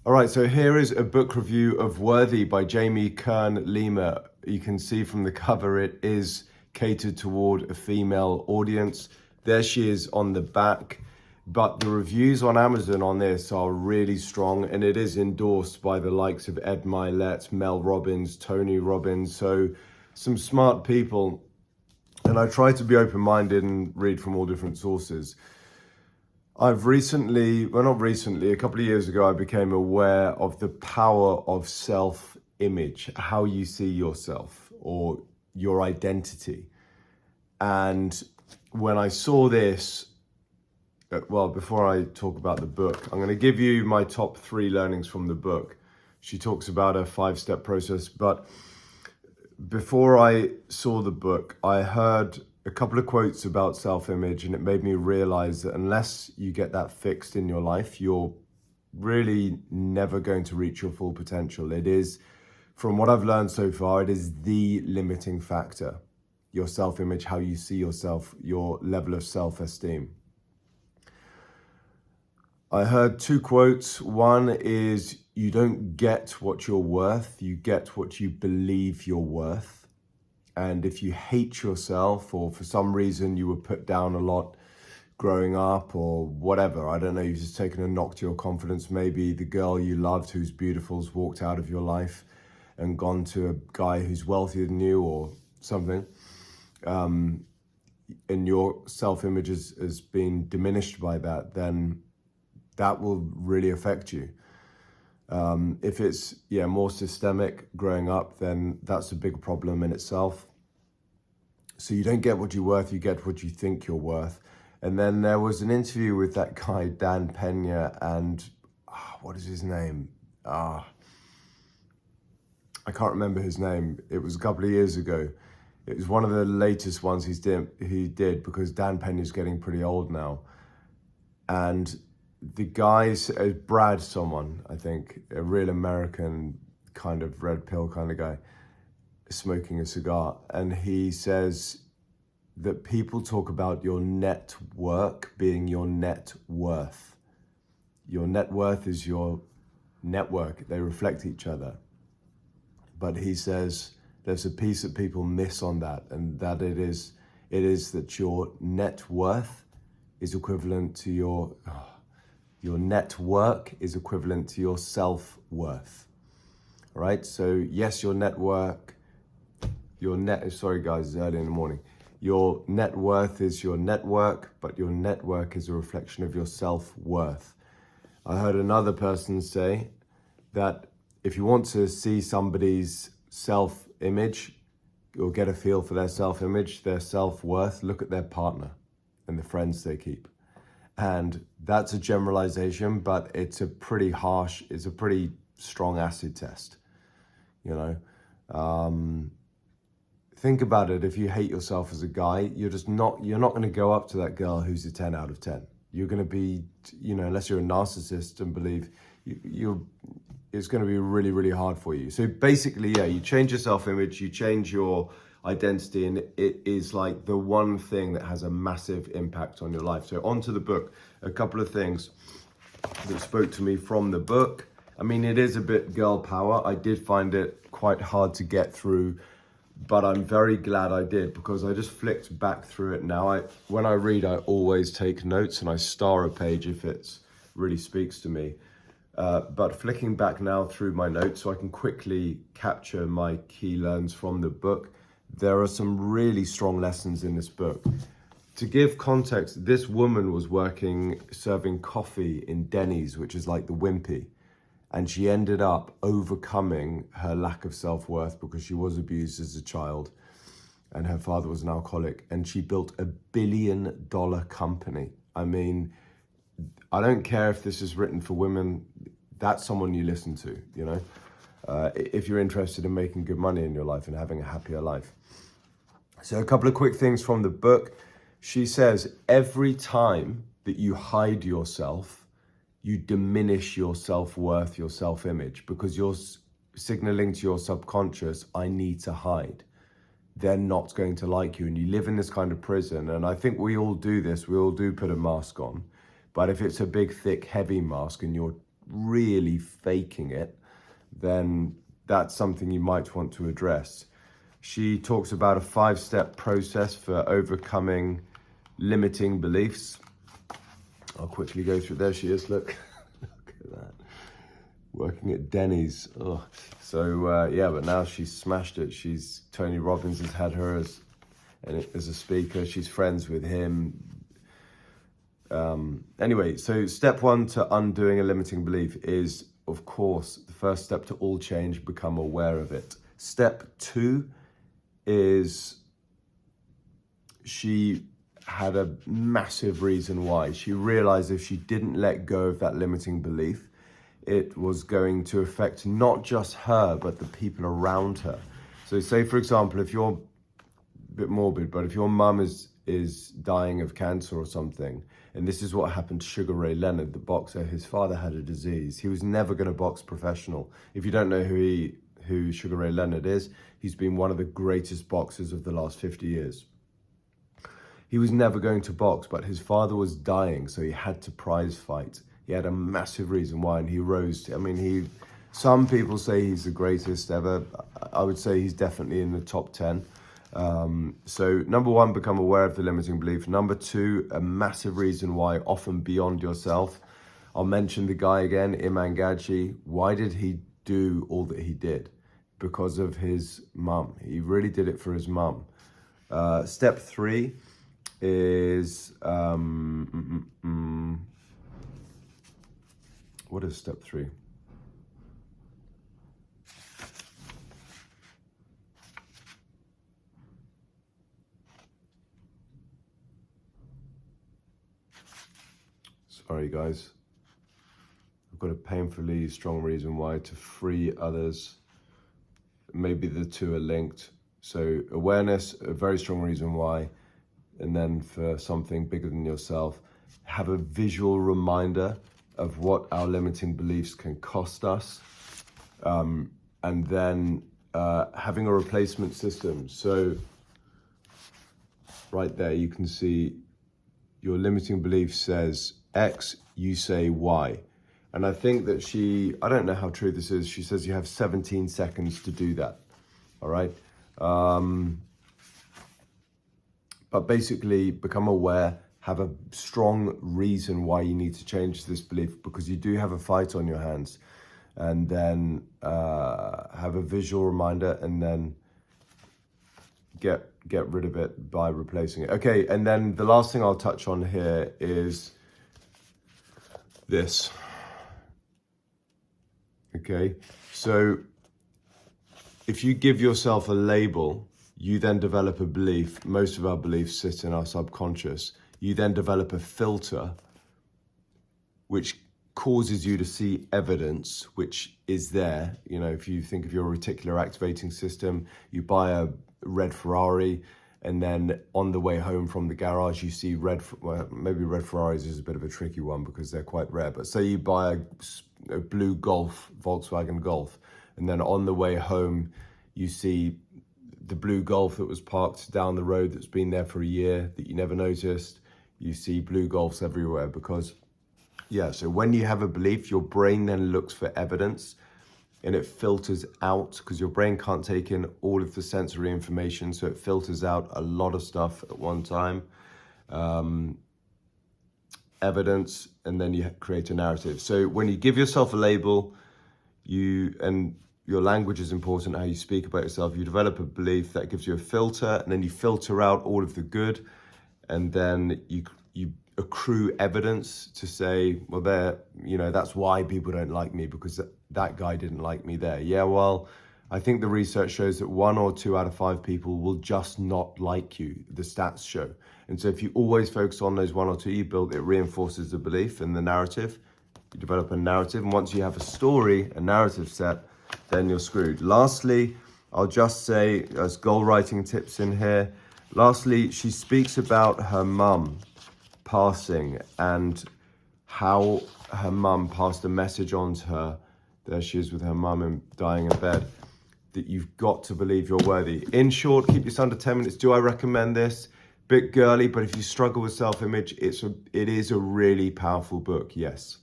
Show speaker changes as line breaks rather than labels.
All right, so here is a book review of Worthy by Jamie Kern Lima. You can see from the cover it is catered toward a female audience. There she is on the back, but the reviews on Amazon on this are really strong, and it is endorsed by the likes of Ed Milet, Mel Robbins, Tony Robbins, so some smart people. And I try to be open-minded and read from all different sources. I've recently, well, not recently, a couple of years ago, I became aware of the power of self-image, how you see yourself or your identity. And when I saw this, well, before I talk about the book, I'm going to give you my top 3 learnings from the book. She talks about a 5-step process, but before I saw the book, I heard a couple of quotes about self-image, and it made me realize that unless you get that fixed in your life, you're really never going to reach your full potential. It is, from what I've learned so far, it is the limiting factor. Your self-image, how you see yourself, your level of self-esteem. I heard 2 quotes. One is, you don't get what you're worth, you get what you believe you're worth. And if you hate yourself, or for some reason you were put down a lot growing up or whatever, I don't know, you've just taken a knock to your confidence. Maybe the girl you loved who's beautiful has walked out of your life and gone to a guy who's wealthier than you or something. And your self-image has been diminished by that, then that will really affect you. If it's more systemic growing up, then that's a big problem in itself. So you don't get what you're worth, you get what you think you're worth. And then there was an interview with that guy, Dan Pena, and what is his name? I can't remember his name. It was a couple of years ago. It was one of the latest ones he did because Dan Pena's getting pretty old now. And the guy's Brad someone, I think, a real American kind of red pill kind of guy, smoking a cigar. And he says that people talk about your network being your net worth. Your net worth is your network. They reflect each other. But he says there's a piece that people miss on that, and that it is that your net worth is equivalent to your network is equivalent to your self-worth. All right, so yes, sorry guys, it's early in the morning. Your net worth is your network, but your network is a reflection of your self-worth. I heard another person say that if you want to see somebody's self-image or get a feel for their self-image, their self-worth, look at their partner and the friends they keep. And that's a generalization, but it's a pretty strong acid test, Think about it. If you hate yourself as a guy, you're not going to go up to that girl who's a 10 out of 10. You're going to be, unless you're a narcissist and believe it's going to be really, really hard for you. So basically, you change your self-image, you change your identity, and it is like the one thing that has a massive impact on your life. So onto the book, a couple of things that spoke to me from the book. I mean, it is a bit girl power. I did find it quite hard to get through, but I'm very glad I did, because I just flicked back through it now. When I read, I always take notes and I star a page if it really speaks to me. But flicking back now through my notes so I can quickly capture my key learns from the book, there are some really strong lessons in this book. To give context, this woman was working serving coffee in Denny's, which is like the Wimpy. And she ended up overcoming her lack of self-worth because she was abused as a child and her father was an alcoholic. And she built a $1 billion company. I mean, I don't care if this is written for women. That's someone you listen to, if you're interested in making good money in your life and having a happier life. So a couple of quick things from the book. She says, every time that you hide yourself, you diminish your self-worth, your self-image, because you're signaling to your subconscious, I need to hide. They're not going to like you. And you live in this kind of prison. And I think we all do this. We all do put a mask on. But if it's a big, thick, heavy mask and you're really faking it, then that's something you might want to address. She talks about a 5-step process for overcoming limiting beliefs. I'll quickly go through. There she is, look. Look at that. Working at Denny's. Oh. So, yeah, but now she's smashed it. Tony Robbins has had her as a speaker. She's friends with him. Anyway, so step 1 to undoing a limiting belief is, of course, the first step to all change, become aware of it. Step 2 is she had a massive reason why. She realized if she didn't let go of that limiting belief, it was going to affect not just her, but the people around her. So say, for example, if you're a bit morbid, but if your mum is dying of cancer or something, and this is what happened to Sugar Ray Leonard, the boxer. His father had a disease. He was never going to box professional. If you don't know who Sugar Ray Leonard is, he's been one of the greatest boxers of the last 50 years. He was never going to box, but his father was dying, so he had to prize fight. He had a massive reason why, and he rose. Some people say he's the greatest ever. I would say he's definitely in the top 10. So number 1, become aware of the limiting belief. Number 2, a massive reason why, often beyond yourself. I'll mention the guy again, Imran Gadji. Why did he do all that he did? Because of his mum. He really did it for his mum. Step 3 is, what is step 3? Sorry guys, I've got a painfully strong reason why, to free others. Maybe the two are linked. So awareness, a very strong reason why, and then for something bigger than yourself, have a visual reminder of what our limiting beliefs can cost us, and then having a replacement system. So right there you can see your limiting belief says X, you say Y. And I think that I don't know how true this is, she says you have 17 seconds to do that, all right? But basically, become aware, have a strong reason why you need to change this belief, because you do have a fight on your hands. And then have a visual reminder, and then get rid of it by replacing it. Okay, and then the last thing I'll touch on here is this. Okay, so if you give yourself a label, you then develop a belief. Most of our beliefs sit in our subconscious. You then develop a filter which causes you to see evidence which is there. You know, if you think of your reticular activating system, you buy a red Ferrari, and then on the way home from the garage, you see maybe red Ferraris is a bit of a tricky one because they're quite rare, but say you buy a blue Golf, Volkswagen Golf, and then on the way home, you see the blue Golf that was parked down the road that's been there for a year that you never noticed. You see blue Golfs everywhere because, yeah, so when you have a belief, your brain then looks for evidence and it filters out, because your brain can't take in all of the sensory information, so it filters out a lot of stuff at one time. Evidence, and then you create a narrative. So when you give yourself a label, and your language is important, how you speak about yourself, you develop a belief that gives you a filter, and then you filter out all of the good, and then you accrue evidence to say, well, that's why people don't like me, because that guy didn't like me there. Yeah, well, I think the research shows that 1 or 2 out of 5 people will just not like you, the stats show. And so if you always focus on those 1 or 2 you build, it reinforces the belief and the narrative. You develop a narrative, and once you have a story, a narrative set, then you're screwed. Lastly, I'll just say, there's goal writing tips in here. Lastly, she speaks about her mum passing and how her mum passed a message on to her. There she is with her mum and dying in bed, that you've got to believe you're worthy. In short, keep this under 10 minutes. Do I recommend this? Bit girly, but if you struggle with self-image, it is a really powerful book, yes.